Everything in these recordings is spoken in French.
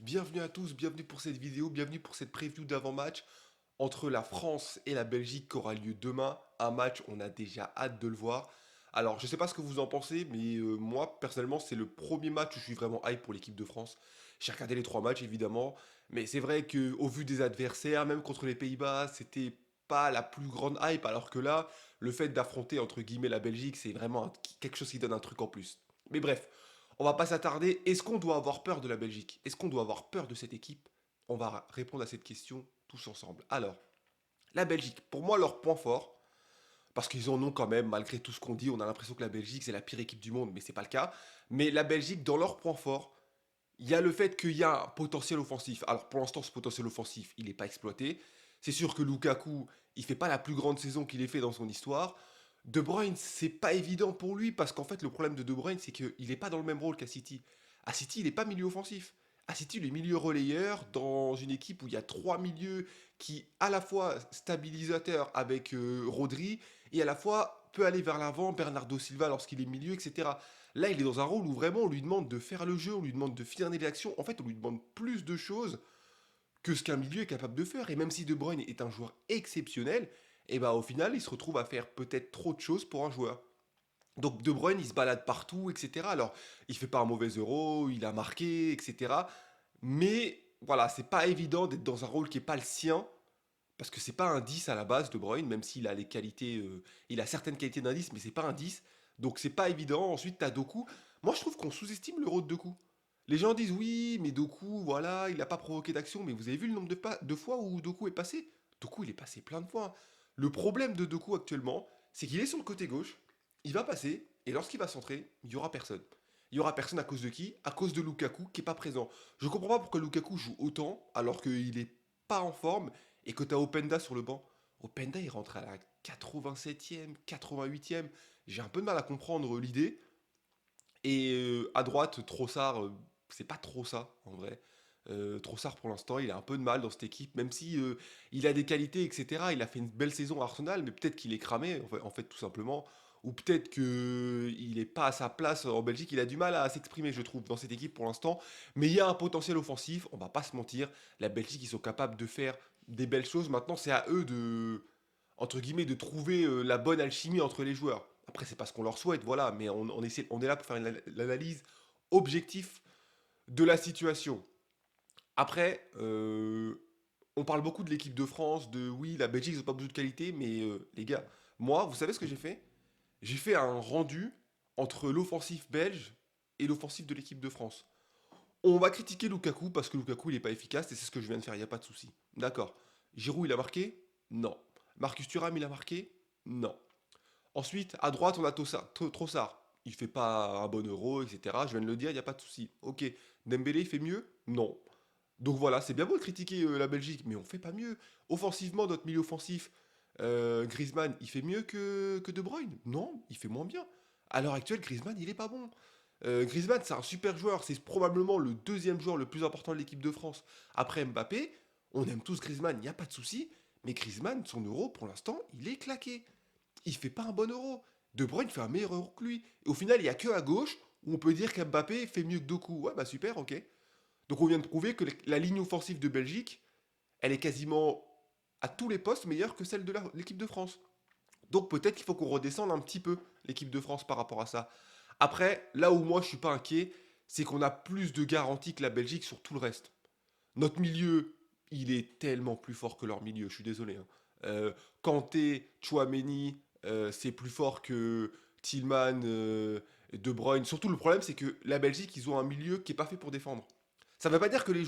Bienvenue à tous, bienvenue pour cette vidéo, bienvenue pour cette preview d'avant-match entre la France et la Belgique qui aura lieu demain. Un match, on a déjà hâte de le voir. Alors, je sais pas ce que vous en pensez, mais moi, personnellement, c'est le premier match où je suis vraiment hype pour l'équipe de France. J'ai regardé les trois matchs, évidemment, mais c'est vrai que au vu des adversaires, même contre les Pays-Bas, c'était pas la plus grande hype, alors que là, le fait d'affronter, entre guillemets, la Belgique, c'est vraiment quelque chose qui donne un truc en plus. Mais bref, on va pas s'attarder. Est-ce qu'on doit avoir peur de la Belgique? Est-ce qu'on doit avoir peur de cette équipe? On va répondre à cette question tous ensemble. Alors, la Belgique, pour moi, leur point fort, parce qu'ils en ont quand même, malgré tout ce qu'on dit, on a l'impression que la Belgique, c'est la pire équipe du monde, mais c'est pas le cas. Mais la Belgique, dans leur point fort, il y a le fait qu'il y a un potentiel offensif. Alors, pour l'instant, ce potentiel offensif, il n'est pas exploité. C'est sûr que Lukaku, il fait pas la plus grande saison qu'il ait fait dans son histoire. De Bruyne, c'est pas évident pour lui parce qu'en fait, le problème de Bruyne, c'est qu'il n'est pas dans le même rôle qu'à City. À City, il n'est pas milieu offensif. À City, il est milieu relayeur dans une équipe où il y a trois milieux qui, à la fois stabilisateur avec Rodri et à la fois peut aller vers l'avant, Bernardo Silva lorsqu'il est milieu, etc. Là, il est dans un rôle où vraiment on lui demande de faire le jeu, on lui demande de finir des actions. En fait, on lui demande plus de choses que ce qu'un milieu est capable de faire. Et même si De Bruyne est un joueur exceptionnel, et ben au final, il se retrouve à faire peut-être trop de choses pour un joueur. Donc De Bruyne, il se balade partout, etc. Alors, il fait pas un mauvais euro, il a marqué, etc. Mais voilà, c'est pas évident d'être dans un rôle qui est pas le sien, parce que c'est pas un 10 à la base, De Bruyne, même s'il a les qualités, il a certaines qualités d'un 10, mais c'est pas un 10. Donc c'est pas évident. Ensuite, t'as Doku. Moi, je trouve qu'on sous-estime le rôle de Doku. Les gens disent oui, mais Doku, voilà, il n'a pas provoqué d'action. Mais vous avez vu le nombre de fois où Doku est passé? Doku, il est passé plein de fois. Le problème de Doku actuellement, c'est qu'il est sur le côté gauche, il va passer, et lorsqu'il va centrer, il y aura personne. Il y aura personne à cause de qui? À cause de Lukaku qui est pas présent. Je comprends pas pourquoi Lukaku joue autant alors qu'il est pas en forme et que tu as Openda sur le banc. Openda, il rentre à la 87e, 88e. J'ai un peu de mal à comprendre l'idée. Et à droite, Trossard, c'est pas trop ça, en vrai. Trossard, pour l'instant, il a un peu de mal dans cette équipe, même si il a des qualités, etc. Il a fait une belle saison à Arsenal, mais peut-être qu'il est cramé, en fait, tout simplement. Ou peut-être qu'il n'est pas à sa place en Belgique. Il a du mal à s'exprimer, je trouve, dans cette équipe pour l'instant. Mais il y a un potentiel offensif, on va pas se mentir. La Belgique, ils sont capables de faire des belles choses. Maintenant, c'est à eux de, entre guillemets, de trouver la bonne alchimie entre les joueurs. Après, c'est pas ce qu'on leur souhaite, voilà, mais on est là pour faire l'analyse objective de la situation. Après, on parle beaucoup de l'équipe de France, de oui, la Belgique, ils n'ont pas beaucoup de qualité, mais les gars, moi, vous savez ce que j'ai fait? J'ai fait un rendu entre l'offensif belge et l'offensif de l'équipe de France. On va critiquer Lukaku parce que Lukaku, il n'est pas efficace, et c'est ce que je viens de faire, il n'y a pas de souci. D'accord. Giroud, il a marqué? Non. Marcus Thuram, il a marqué? Non. Ensuite, à droite, on a Trossard. Il fait pas un bon euro, etc. Je viens de le dire, il n'y a pas de souci. Ok. Dembélé, il fait mieux? Non. Donc voilà, c'est bien beau de critiquer la Belgique, mais on fait pas mieux. Offensivement, notre milieu offensif, Griezmann, il fait mieux que De Bruyne? Non, il fait moins bien. À l'heure actuelle, Griezmann, il est pas bon. Griezmann, c'est un super joueur. C'est probablement le deuxième joueur le plus important de l'équipe de France. Après Mbappé, on aime tous Griezmann, il n'y a pas de souci. Mais Griezmann, son euro, pour l'instant, il est claqué. Il fait pas un bon euro. De Bruyne fait un meilleur euro que lui. Et au final, il n'y a que à gauche où on peut dire qu'Mbappé fait mieux que Doku. Ouais, bah super, ok. Donc on vient de prouver que la ligne offensive de Belgique, elle est quasiment à tous les postes meilleure que celle de l'équipe de France. Donc peut-être qu'il faut qu'on redescende un petit peu l'équipe de France par rapport à ça. Après, là où moi je suis pas inquiet, c'est qu'on a plus de garanties que la Belgique sur tout le reste. Notre milieu, il est tellement plus fort que leur milieu, je suis désolé, hein. Kanté, Chouameni, c'est plus fort que Tillman, De Bruyne. Surtout le problème, c'est que la Belgique, ils ont un milieu qui est pas fait pour défendre. Ça ne veut pas dire que les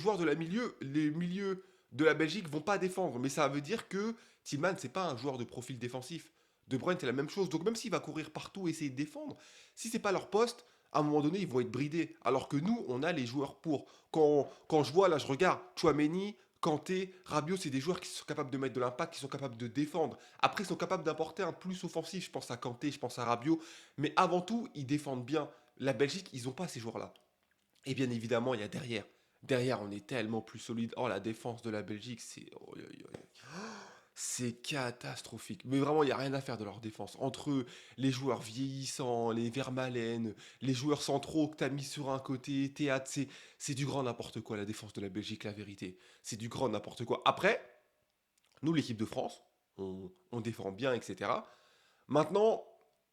milieux de la Belgique vont pas défendre, mais ça veut dire que Tillman, c'est pas un joueur de profil défensif. De Bruyne, c'est la même chose. Donc même s'il va courir partout et essayer de défendre, si c'est pas leur poste, à un moment donné, ils vont être bridés. Alors que nous, on a les joueurs pour. Quand je vois, là, je regarde Chouameni, Kanté, Rabiot, c'est des joueurs qui sont capables de mettre de l'impact, qui sont capables de défendre. Après, ils sont capables d'apporter un plus offensif. Je pense à Kanté, je pense à Rabiot. Mais avant tout, ils défendent bien. La Belgique, ils n'ont pas ces joueurs-là. Et bien évidemment, il y a derrière. Derrière, on est tellement plus solide. Oh, la défense de la Belgique, c'est. Oh, C'est catastrophique. Mais vraiment, il y a rien à faire de leur défense. Entre les joueurs vieillissants, les Vermaelen, les joueurs centraux que tu as mis sur un côté, Théâtre, c'est du grand n'importe quoi la défense de la Belgique, la vérité. C'est du grand n'importe quoi. Après, nous, l'équipe de France, on défend bien, etc. Maintenant,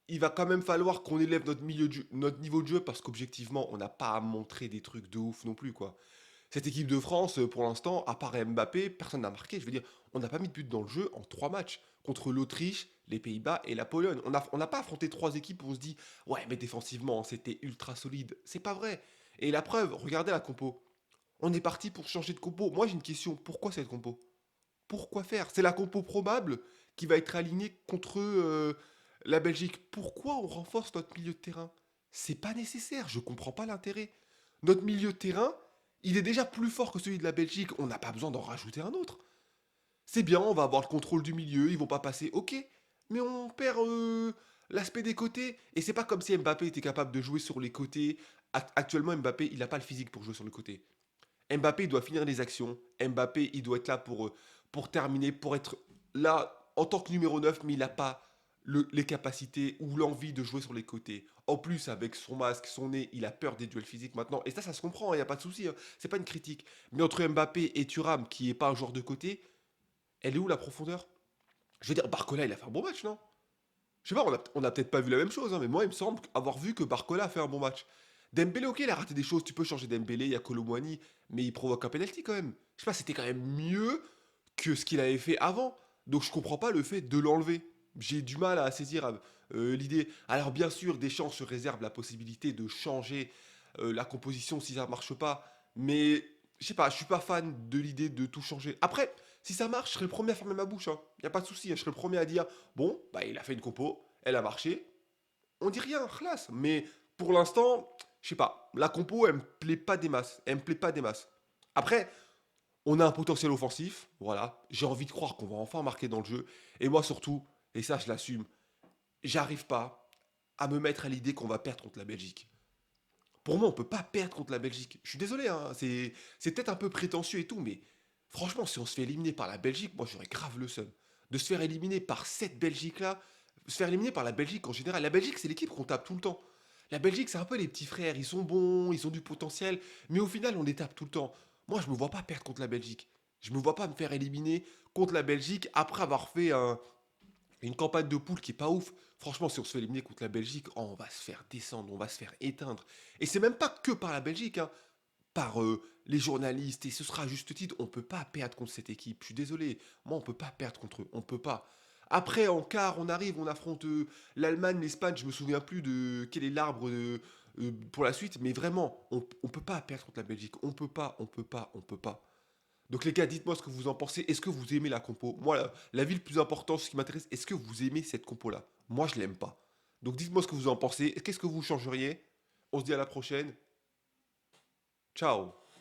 il va quand même falloir qu'on élève notre niveau de jeu parce qu'objectivement, on n'a pas à montrer des trucs de ouf non plus, quoi. Cette équipe de France, pour l'instant, à part Mbappé, personne n'a marqué. Je veux dire, on n'a pas mis de but dans le jeu en 3 matchs contre l'Autriche, les Pays-Bas et la Pologne. On n'a pas affronté 3 équipes où on se dit, ouais, mais défensivement, c'était ultra solide. C'est pas vrai. Et la preuve, regardez la compo. On est parti pour changer de compo. Moi, j'ai une question. Pourquoi cette compo? Pourquoi faire? C'est la compo probable qui va être alignée contre la Belgique. Pourquoi on renforce notre milieu de terrain? C'est pas nécessaire, je comprends pas l'intérêt. Notre milieu de terrain, il est déjà plus fort que celui de la Belgique, on n'a pas besoin d'en rajouter un autre. C'est bien, on va avoir le contrôle du milieu, ils vont pas passer, ok, mais on perd l'aspect des côtés. Et c'est pas comme si Mbappé était capable de jouer sur les côtés. Actuellement, Mbappé, il n'a pas le physique pour jouer sur les côtés. Mbappé, il doit finir les actions. Mbappé, il doit être là pour terminer, pour être là en tant que numéro 9, mais il n'a pas les capacités ou l'envie de jouer sur les côtés. En plus, avec son masque, son nez, il a peur des duels physiques maintenant. Et ça se comprend, il n'y a pas de souci. Hein. C'est pas une critique. Mais entre Mbappé et Thuram, qui n'est pas un joueur de côté, elle est où la profondeur? Je veux dire, Barcola, il a fait un bon match, non? Je sais pas, on a peut-être pas vu la même chose, hein, mais moi, il me semble avoir vu que Barcola a fait un bon match. Dembélé, ok, il a raté des choses, tu peux changer Dembélé, il y a Colomwani, mais il provoque un penalty quand même. Je sais pas, c'était quand même mieux que ce qu'il avait fait avant. Donc je comprends pas le fait de l'enlever. J'ai du mal à saisir l'idée. Alors bien sûr, Deschamps se réserve la possibilité de changer la composition si ça marche pas, mais je sais pas, je suis pas fan de l'idée de tout changer. Après, si ça marche, je serai le premier à fermer ma bouche. Il y a pas de souci, hein, je serai le premier à dire bon, bah il a fait une compo, elle a marché, on dit rien, classe. Mais pour l'instant, je sais pas, la compo, elle me plaît pas des masses. Elle me plaît pas des masses. Après, on a un potentiel offensif, voilà. J'ai envie de croire qu'on va enfin marquer dans le jeu. Et moi surtout, et ça je l'assume, j'arrive pas à me mettre à l'idée qu'on va perdre contre la Belgique. Pour moi, on peut pas perdre contre la Belgique. Je suis désolé, hein, c'est peut-être un peu prétentieux et tout, mais franchement, si on se fait éliminer par la Belgique, moi j'aurais grave le seum. De se faire éliminer par cette Belgique-là, se faire éliminer par la Belgique en général. La Belgique, c'est l'équipe qu'on tape tout le temps. La Belgique, c'est un peu les petits frères. Ils sont bons, ils ont du potentiel, mais au final, on les tape tout le temps. Moi, je me vois pas perdre contre la Belgique. Je me vois pas me faire éliminer contre la Belgique après avoir fait une campagne de poule qui est pas ouf. Franchement, si on se fait éliminer contre la Belgique, oh, on va se faire descendre, on va se faire éteindre. Et c'est même pas que par la Belgique, hein, par les journalistes, et ce sera à juste titre, on peut pas perdre contre cette équipe. Je suis désolé, moi on peut pas perdre contre eux, on peut pas. Après, en quart, on arrive, on affronte l'Allemagne, l'Espagne, je me souviens plus de quel est l'arbre pour la suite, mais vraiment, on peut pas perdre contre la Belgique, on peut pas, on peut pas, on peut pas. Donc les gars, dites-moi ce que vous en pensez. Est-ce que vous aimez la compo? Moi, la ville plus importante, ce qui m'intéresse, est-ce que vous aimez cette compo-là? Moi, je l'aime pas. Donc dites-moi ce que vous en pensez. Qu'est-ce que vous changeriez? On se dit à la prochaine. Ciao.